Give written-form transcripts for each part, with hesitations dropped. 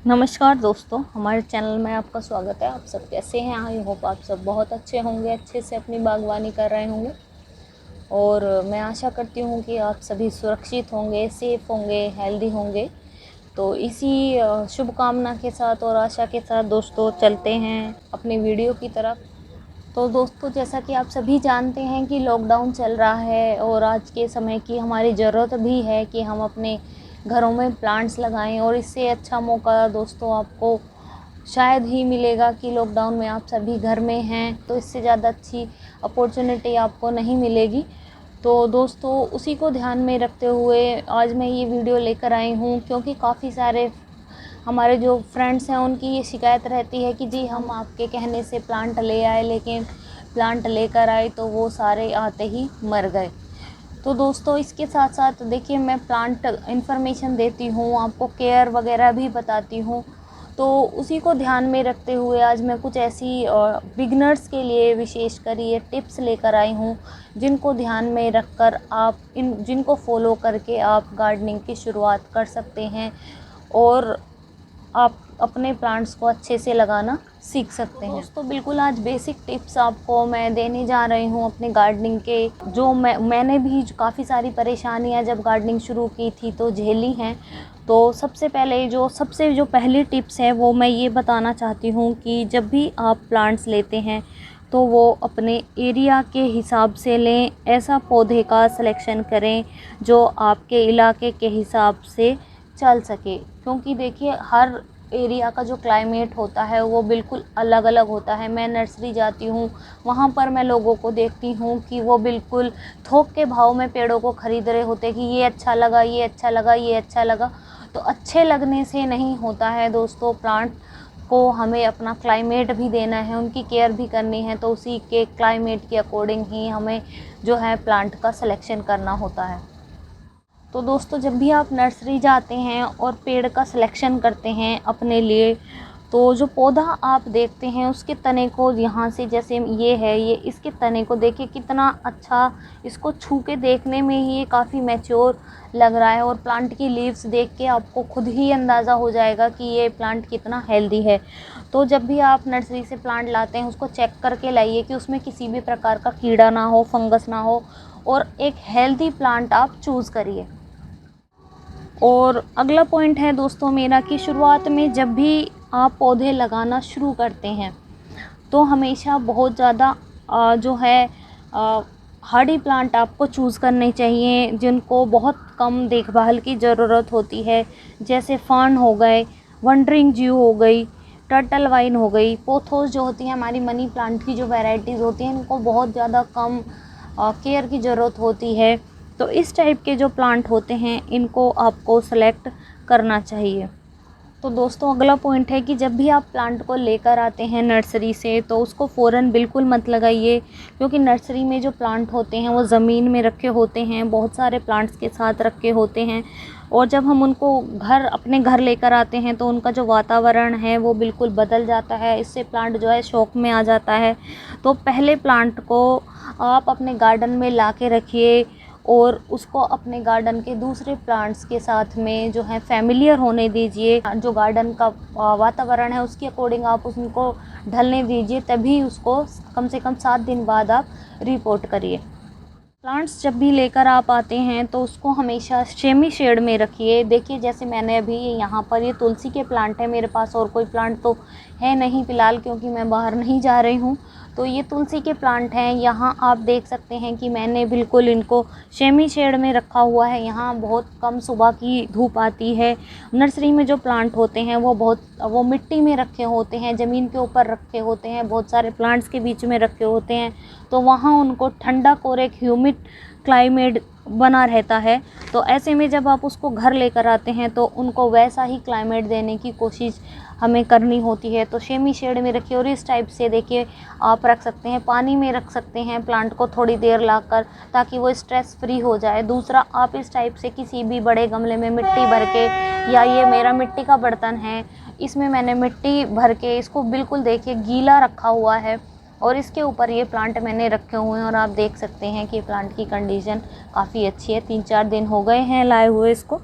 नमस्कार दोस्तों, हमारे चैनल में आपका स्वागत है। आप सब कैसे हैं? आई होप आप सब बहुत अच्छे होंगे, अच्छे से अपनी बागवानी कर रहे होंगे। और मैं आशा करती हूँ कि आप सभी सुरक्षित होंगे, सेफ़ होंगे, हेल्दी होंगे। तो इसी शुभकामना के साथ और आशा के साथ दोस्तों चलते हैं अपनी वीडियो की तरफ। तो दोस्तों, जैसा कि आप सभी जानते हैं कि लॉकडाउन चल रहा है और आज के समय की हमारी ज़रूरत भी है कि हम अपने घरों में प्लांट्स लगाएं। और इससे अच्छा मौका दोस्तों आपको शायद ही मिलेगा कि लॉकडाउन में आप सभी घर में हैं, तो इससे ज़्यादा अच्छी अपॉर्चुनिटी आपको नहीं मिलेगी। तो दोस्तों, उसी को ध्यान में रखते हुए आज मैं ये वीडियो लेकर आई हूँ, क्योंकि काफ़ी सारे हमारे जो फ्रेंड्स हैं उनकी ये शिकायत रहती है कि जी हम आपके कहने से प्लांट ले आए, लेकिन प्लांट लेकर आए तो वो सारे आते ही मर गए। तो दोस्तों, इसके साथ साथ देखिए, मैं प्लांट इन्फॉर्मेशन देती हूँ, आपको केयर वगैरह भी बताती हूँ। तो उसी को ध्यान में रखते हुए आज मैं कुछ ऐसी बिगनर्स के लिए विशेषकर ये टिप्स लेकर आई हूँ, जिनको ध्यान में रखकर आप जिनको फॉलो करके आप गार्डनिंग की शुरुआत कर सकते हैं और आप अपने प्लांट्स को अच्छे से लगाना सीख सकते हैं। दोस्तों, बिल्कुल आज बेसिक टिप्स आपको मैं देने जा रही हूँ अपने गार्डनिंग के, जो मैंने भी काफ़ी सारी परेशानियाँ जब गार्डनिंग शुरू की थी तो झेली हैं। तो सबसे पहले जो पहली टिप्स है वो मैं ये बताना चाहती हूँ कि जब भी आप प्लांट्स लेते हैं तो वो अपने एरिया के हिसाब से लें। ऐसा पौधे का सिलेक्शन करें जो आपके इलाके के हिसाब से चल सके, क्योंकि देखिए हर एरिया का जो क्लाइमेट होता है वो बिल्कुल अलग अलग होता है। मैं नर्सरी जाती हूँ, वहाँ पर मैं लोगों को देखती हूँ कि वो बिल्कुल थोक के भाव में पेड़ों को ख़रीद रहे होते हैं कि ये अच्छा लगा, ये अच्छा लगा, ये अच्छा लगा। तो अच्छे लगने से नहीं होता है दोस्तों। प्लांट को हमें अपना क्लाइमेट भी देना है, उनकी केयर भी करनी है, तो उसी के क्लाइमेट के अकॉर्डिंग ही हमें जो है प्लांट का सिलेक्शन करना होता है। तो दोस्तों, जब भी आप नर्सरी जाते हैं और पेड़ का सिलेक्शन करते हैं अपने लिए, तो जो पौधा आप देखते हैं उसके तने को, यहाँ से जैसे ये है, ये इसके तने को देखिए कितना अच्छा, इसको छू के देखने में ही ये काफ़ी मैच्योर लग रहा है। और प्लांट की लीव्स देख के आपको खुद ही अंदाज़ा हो जाएगा कि ये प्लांट कितना हेल्दी है। तो जब भी आप नर्सरी से प्लांट लाते हैं उसको चेक करके लाइए कि उसमें किसी भी प्रकार का कीड़ा ना हो, फंगस ना हो, और एक हेल्दी प्लांट आप चूज़ करिए। और अगला पॉइंट है दोस्तों मेरा कि शुरुआत में जब भी आप पौधे लगाना शुरू करते हैं तो हमेशा बहुत ज़्यादा जो है हार्डी प्लांट आपको चूज़ करने चाहिए, जिनको बहुत कम देखभाल की ज़रूरत होती है। जैसे फर्न हो गए, वंडरिंग ज्यू हो गई, टर्टल वाइन हो गई, पोथोस जो होती हैं हमारी मनी प्लांट की जो वैरायटीज़ होती हैं, इनको बहुत ज़्यादा कम केयर की ज़रूरत होती है। तो इस टाइप के जो प्लांट होते हैं इनको आपको सेलेक्ट करना चाहिए। तो दोस्तों, अगला पॉइंट है कि जब भी आप प्लांट को लेकर आते हैं नर्सरी से तो उसको फ़ौरन बिल्कुल मत लगाइए, क्योंकि नर्सरी में जो प्लांट होते हैं वो ज़मीन में रखे होते हैं, बहुत सारे प्लांट्स के साथ रखे होते हैं। और जब हम उनको अपने घर लेकर आते हैं तो उनका जो वातावरण है वो बिल्कुल बदल जाता है। इससे प्लांट जो है शौक में आ जाता है। तो पहले प्लांट को आप अपने गार्डन में ला के रखिए और उसको अपने गार्डन के दूसरे प्लांट्स के साथ में जो है फ़ैमिलियर होने दीजिए। जो गार्डन का वातावरण है उसके अकॉर्डिंग आप उनको ढलने दीजिए, तभी उसको कम से कम 7 दिन बाद आप रिपोर्ट करिए। प्लांट्स जब भी लेकर आप आते हैं तो उसको हमेशा सेमी शेड में रखिए। देखिए, जैसे मैंने अभी यहाँ पर ये तुलसी के प्लांट है मेरे पास, और कोई प्लांट तो है नहीं फ़िलहाल क्योंकि मैं बाहर नहीं जा रही हूँ। तो ये तुलसी के प्लांट हैं, यहाँ आप देख सकते हैं कि मैंने बिल्कुल इनको सेमी शेड में रखा हुआ है। यहाँ बहुत कम सुबह की धूप आती है। नर्सरी में जो प्लांट होते हैं वो मिट्टी में रखे होते हैं, ज़मीन के ऊपर रखे होते हैं, बहुत सारे प्लांट्स के बीच में रखे होते हैं। तो वहाँ उनको ठंडा और एक ह्यूमिड क्लाइमेट बना रहता है। तो ऐसे में जब आप उसको घर लेकर आते हैं तो उनको वैसा ही क्लाइमेट देने की कोशिश हमें करनी होती है। तो सेमी शेड में रखिए और इस टाइप से देखिए आप रख सकते हैं, पानी में रख सकते हैं प्लांट को थोड़ी देर लाकर, ताकि वो स्ट्रेस फ्री हो जाए। दूसरा, आप इस टाइप से किसी भी बड़े गमले में मिट्टी भर के, या ये मेरा मिट्टी का बर्तन है, इसमें मैंने मिट्टी भर के इसको बिल्कुल देखिए गीला रखा हुआ है और इसके ऊपर ये प्लांट मैंने रखे हुए हैं। और आप देख सकते हैं कि प्लांट की कंडीशन काफ़ी अच्छी है। 3-4 दिन हो गए हैं लाए हुए इसको।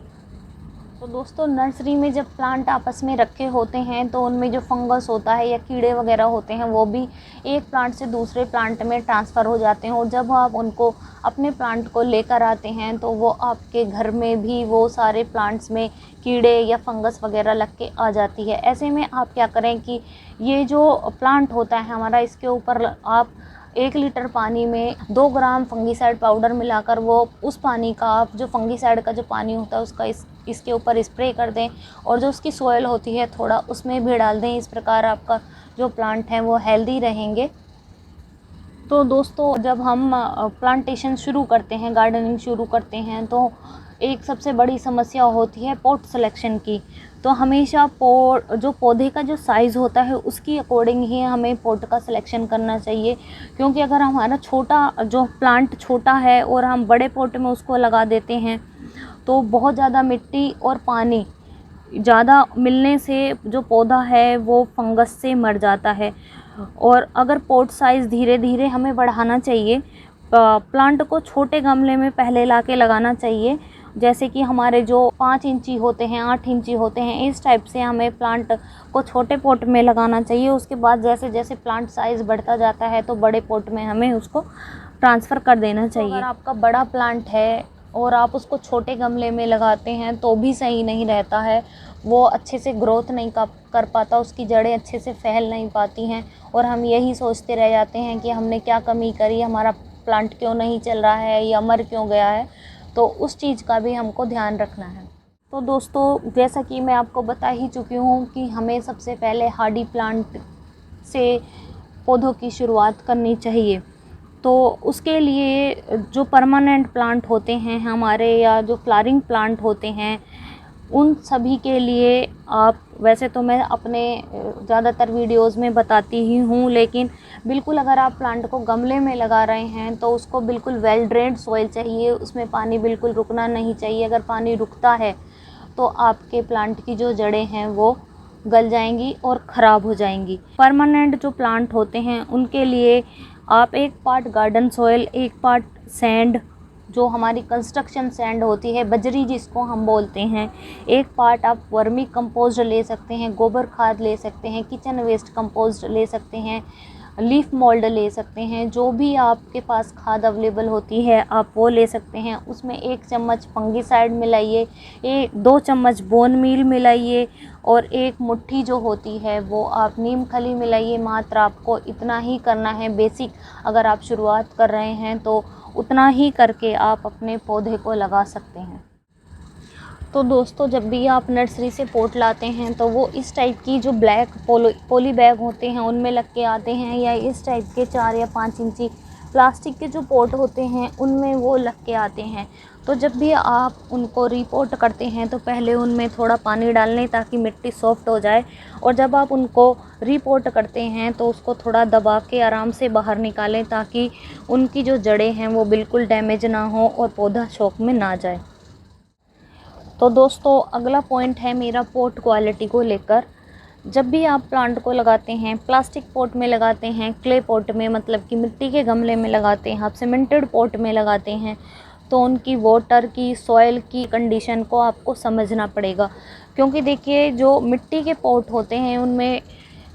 तो दोस्तों नर्सरी में जब प्लांट आपस में रखे होते हैं तो उनमें जो फंगस होता है या कीड़े वगैरह होते हैं वो भी एक प्लांट से दूसरे प्लांट में ट्रांसफ़र हो जाते हैं, और जब आप उनको अपने प्लांट को लेकर आते हैं तो वो आपके घर में भी वो सारे प्लांट्स में कीड़े या फंगस वगैरह लग के आ जाती है। ऐसे में आप क्या करें कि ये जो प्लांट होता है हमारा, इसके ऊपर आप 1 लीटर पानी में 2 ग्राम फंगीसाइड पाउडर मिलाकर वो उस पानी का आप जो फंगीसाइड का जो पानी होता है उसका इसके ऊपर स्प्रे कर दें, और जो उसकी सॉइल होती है थोड़ा उसमें भी डाल दें। इस प्रकार आपका जो प्लांट है वो हेल्दी रहेंगे। तो दोस्तों जब हम प्लांटेशन शुरू करते हैं, गार्डनिंग शुरू करते हैं, तो एक सबसे बड़ी समस्या होती है पॉट सिलेक्शन की। तो हमेशा जो पौधे का जो साइज़ होता है उसकी अकॉर्डिंग ही हमें पॉट का सिलेक्शन करना चाहिए, क्योंकि अगर हमारा जो प्लांट छोटा है और हम बड़े पॉट में उसको लगा देते हैं तो बहुत ज़्यादा मिट्टी और पानी ज़्यादा मिलने से जो पौधा है वो फंगस से मर जाता है। और अगर पॉट साइज़ धीरे धीरे हमें बढ़ाना चाहिए, प्लांट को छोटे गमले में पहले ला के लगाना चाहिए, जैसे कि हमारे जो 5 इंची होते हैं, 8 इंची होते हैं, इस टाइप से हमें प्लांट को छोटे पॉट में लगाना चाहिए। उसके बाद जैसे जैसे प्लांट साइज़ बढ़ता जाता है तो बड़े पॉट में हमें उसको ट्रांसफ़र कर देना चाहिए। अगर आपका बड़ा प्लांट है और आप उसको छोटे गमले में लगाते हैं तो भी सही नहीं रहता है, वो अच्छे से ग्रोथ नहीं कर पाता, उसकी जड़ें अच्छे से फैल नहीं पाती हैं, और हम यही सोचते रह जाते हैं कि हमने क्या कमी करी, हमारा प्लांट क्यों नहीं चल रहा है या मर क्यों गया है। तो उस चीज़ का भी हमको ध्यान रखना है। तो दोस्तों जैसा कि मैं आपको बता ही चुकी हूँ कि हमें सबसे पहले हार्डी प्लांट से पौधों की शुरुआत करनी चाहिए। तो उसके लिए जो परमानेंट प्लांट होते हैं हमारे, या जो फ्लावरिंग प्लांट होते हैं, उन सभी के लिए आप, वैसे तो मैं अपने ज़्यादातर वीडियोस में बताती ही हूँ, लेकिन बिल्कुल अगर आप प्लांट को गमले में लगा रहे हैं तो उसको बिल्कुल वेल ड्रेन्ड सॉइल चाहिए, उसमें पानी बिल्कुल रुकना नहीं चाहिए। अगर पानी रुकता है तो आपके प्लांट की जो जड़ें हैं वो गल जाएंगी और ख़राब हो जाएंगी। परमानेंट जो प्लांट होते हैं उनके लिए आप 1 part garden soil, 1 part sand, जो हमारी कंस्ट्रक्शन सैंड होती है, बजरी जिसको हम बोलते हैं, 1 पार्ट आप वर्मी कंपोस्ट ले सकते हैं, गोबर खाद ले सकते हैं, किचन वेस्ट कंपोस्ट ले सकते हैं, लीफ मोल्ड ले सकते हैं, जो भी आपके पास खाद अवेलेबल होती है आप वो ले सकते हैं। उसमें 1 चम्मच फंगीसाइड मिलाइए, 2 चम्मच बोन मील मिलाइए, और 1 मुट्ठी जो होती है वो आप नीम खली मिलाइए। मात्र आपको इतना ही करना है, बेसिक अगर आप शुरुआत कर रहे हैं तो उतना ही करके आप अपने पौधे को लगा सकते हैं। तो दोस्तों जब भी आप नर्सरी से पॉट लाते हैं तो वो इस टाइप की जो ब्लैक पॉली बैग होते हैं उनमें लग के आते हैं, या इस टाइप के 4 या 5 इंची प्लास्टिक के जो पॉट होते हैं उनमें वो लग के आते हैं। तो जब भी आप उनको रीपोर्ट करते हैं तो पहले उनमें थोड़ा पानी डाल लें ताकि मिट्टी सॉफ्ट हो जाए, और जब आप उनको रीपोर्ट करते हैं तो उसको थोड़ा दबा के आराम से बाहर निकालें ताकि उनकी जो जड़ें हैं वो बिल्कुल डैमेज ना हो और पौधा शॉक में ना जाए। तो दोस्तों अगला पॉइंट है मेरा पॉट क्वालिटी को लेकर। जब भी आप प्लांट को लगाते हैं, प्लास्टिक पॉट में लगाते हैं, क्ले पॉट में मतलब कि मिट्टी के गमले में लगाते हैं, आप सीमेंटेड पॉट में लगाते हैं, तो उनकी वाटर की, सॉइल की कंडीशन को आपको समझना पड़ेगा। क्योंकि देखिए जो मिट्टी के पॉट होते हैं उनमें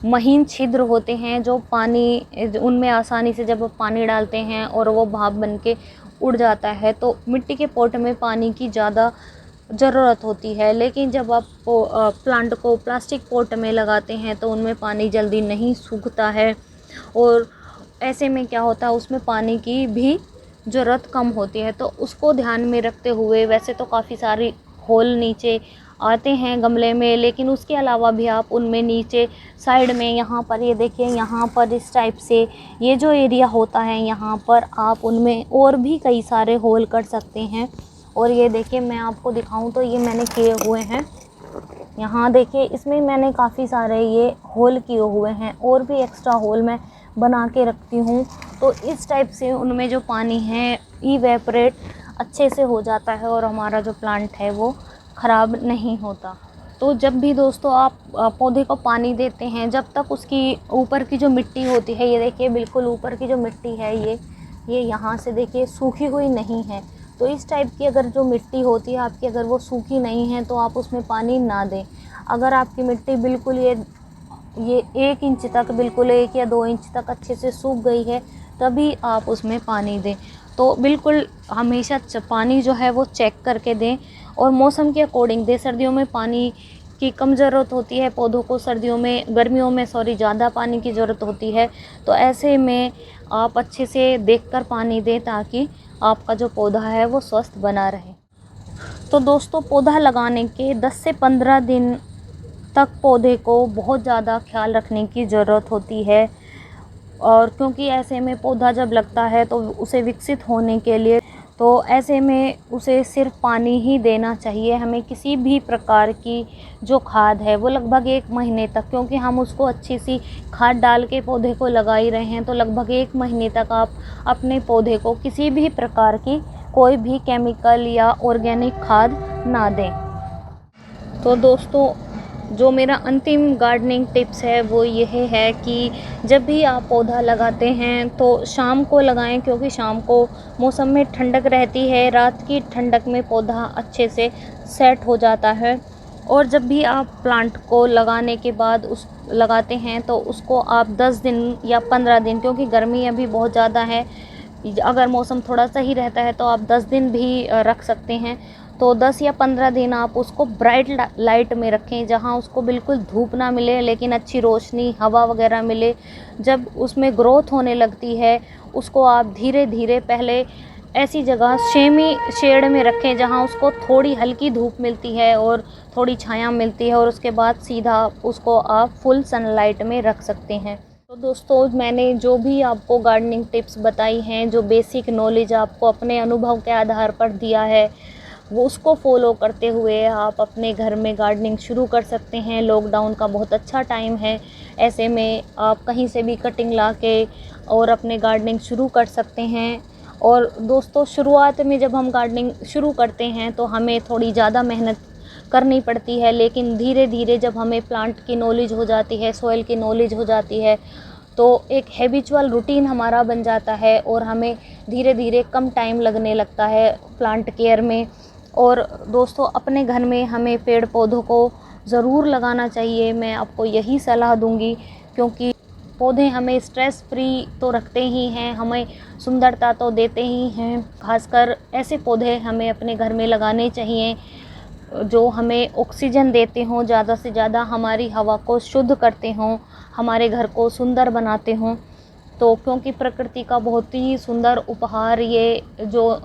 महीन छिद्र होते हैं, जो पानी उनमें आसानी से जब आप पानी डालते हैं और वो भाप बन के उड़ जाता है, तो मिट्टी के पॉट में पानी की ज़्यादा ज़रूरत होती है। लेकिन जब आप प्लांट को प्लास्टिक पॉट में लगाते हैं तो उनमें पानी जल्दी नहीं सूखता है, और ऐसे में क्या होता है उसमें पानी की भी ज़रूरत कम होती है। तो उसको ध्यान में रखते हुए, वैसे तो काफ़ी सारी होल नीचे आते हैं गमले में, लेकिन उसके अलावा भी आप उनमें नीचे साइड में, यहाँ पर ये देखिए, यहाँ पर इस टाइप से ये जो एरिया होता है यहाँ पर आप उनमें और भी कई सारे होल कर सकते हैं। और ये देखिए मैं आपको दिखाऊं तो ये मैंने किए हुए हैं, यहाँ देखिए इसमें मैंने काफ़ी सारे ये होल किए हुए हैं, और भी एक्स्ट्रा होल मैं बना के रखती हूँ। तो इस टाइप से उनमें जो पानी है इवेपोरेट अच्छे से हो जाता है और हमारा जो प्लांट है वो ख़राब नहीं होता। तो जब भी दोस्तों आप पौधे को पानी देते हैं, जब तक उसकी ऊपर की जो मिट्टी होती है, ये देखिए बिल्कुल ऊपर की जो मिट्टी है ये यहाँ से देखिए सूखी हुई नहीं है, तो इस टाइप की अगर जो मिट्टी होती है आपकी, अगर वो सूखी नहीं है तो आप उसमें पानी ना दें। अगर आपकी मिट्टी बिल्कुल ये 1 इंच तक, बिल्कुल 1 या 2 इंच तक अच्छे से सूख गई है, तभी आप उसमें पानी दें। तो बिल्कुल हमेशा पानी जो है वो चेक करके दें और मौसम के अकॉर्डिंग दें। सर्दियों में पानी की कम ज़रूरत होती है पौधों को, गर्मियों में ज़्यादा पानी की ज़रूरत होती है। तो ऐसे में आप अच्छे से देखकर पानी दें ताकि आपका जो पौधा है वो स्वस्थ बना रहे। तो दोस्तों, पौधा लगाने के 10 से 15 दिन तक पौधे को बहुत ज़्यादा ख्याल रखने की ज़रूरत होती है, और क्योंकि ऐसे में पौधा जब लगता है तो उसे विकसित होने के लिए, तो ऐसे में उसे सिर्फ पानी ही देना चाहिए। हमें किसी भी प्रकार की जो खाद है वो लगभग 1 महीने तक, क्योंकि हम उसको अच्छी सी खाद डाल के पौधे को लगा ही रहे हैं, तो लगभग 1 महीने तक आप अपने पौधे को किसी भी प्रकार की कोई भी केमिकल या ऑर्गेनिक खाद ना दें। तो दोस्तों, जो मेरा अंतिम गार्डनिंग टिप्स है वो यह है कि जब भी आप पौधा लगाते हैं तो शाम को लगाएं, क्योंकि शाम को मौसम में ठंडक रहती है। रात की ठंडक में पौधा अच्छे से सेट हो जाता है। और जब भी आप प्लांट को लगाने के बाद लगाते हैं तो उसको आप 10 दिन या 15 दिन, क्योंकि गर्मी अभी बहुत ज़्यादा है, अगर मौसम थोड़ा सही रहता है तो आप 10 दिन भी रख सकते हैं। तो 10 या 15 दिन आप उसको ब्राइट लाइट में रखें, जहाँ उसको बिल्कुल धूप ना मिले लेकिन अच्छी रोशनी, हवा वगैरह मिले। जब उसमें ग्रोथ होने लगती है, उसको आप धीरे धीरे पहले ऐसी जगह सेमी शेड में रखें जहाँ उसको थोड़ी हल्की धूप मिलती है और थोड़ी छाया मिलती है, और उसके बाद सीधा उसको आप फुल सनलाइट में रख सकते हैं। तो दोस्तों, मैंने जो भी आपको गार्डनिंग टिप्स बताई हैं, जो बेसिक नॉलेज आपको अपने अनुभव के आधार पर दिया है, वो उसको फॉलो करते हुए आप अपने घर में गार्डनिंग शुरू कर सकते हैं। लॉकडाउन का बहुत अच्छा टाइम है, ऐसे में आप कहीं से भी कटिंग ला के और अपने गार्डनिंग शुरू कर सकते हैं। और दोस्तों, शुरुआत में जब हम गार्डनिंग शुरू करते हैं तो हमें थोड़ी ज़्यादा मेहनत करनी पड़ती है, लेकिन धीरे धीरे जब हमें प्लांट की नॉलेज हो जाती है, सॉइल की नॉलेज हो जाती है, तो एक हैबिचुअल रूटीन हमारा बन जाता है और हमें धीरे धीरे कम टाइम लगने लगता है प्लांट केयर में। और दोस्तों, अपने घर में हमें पेड़ पौधों को ज़रूर लगाना चाहिए, मैं आपको यही सलाह दूंगी, क्योंकि पौधे हमें स्ट्रेस फ्री तो रखते ही हैं, हमें सुंदरता तो देते ही हैं। खासकर ऐसे पौधे हमें अपने घर में लगाने चाहिए जो हमें ऑक्सीजन देते हों, ज़्यादा से ज़्यादा हमारी हवा को शुद्ध करते हों, हमारे घर को सुंदर बनाते हों। तो क्योंकि प्रकृति का बहुत ही सुंदर उपहार ये जो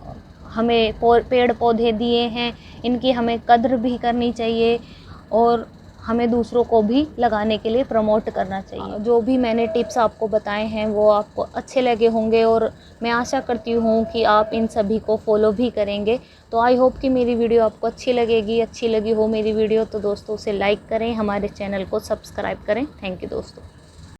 हमें पेड़ पौधे दिए हैं, इनकी हमें कद्र भी करनी चाहिए और हमें दूसरों को भी लगाने के लिए प्रमोट करना चाहिए। जो भी मैंने टिप्स आपको बताए हैं वो आपको अच्छे लगे होंगे, और मैं आशा करती हूँ कि आप इन सभी को फॉलो भी करेंगे। तो आई होप कि मेरी वीडियो आपको अच्छी लगी हो मेरी वीडियो तो दोस्तों उसे लाइक करें, हमारे चैनल को सब्सक्राइब करें। थैंक यू दोस्तों।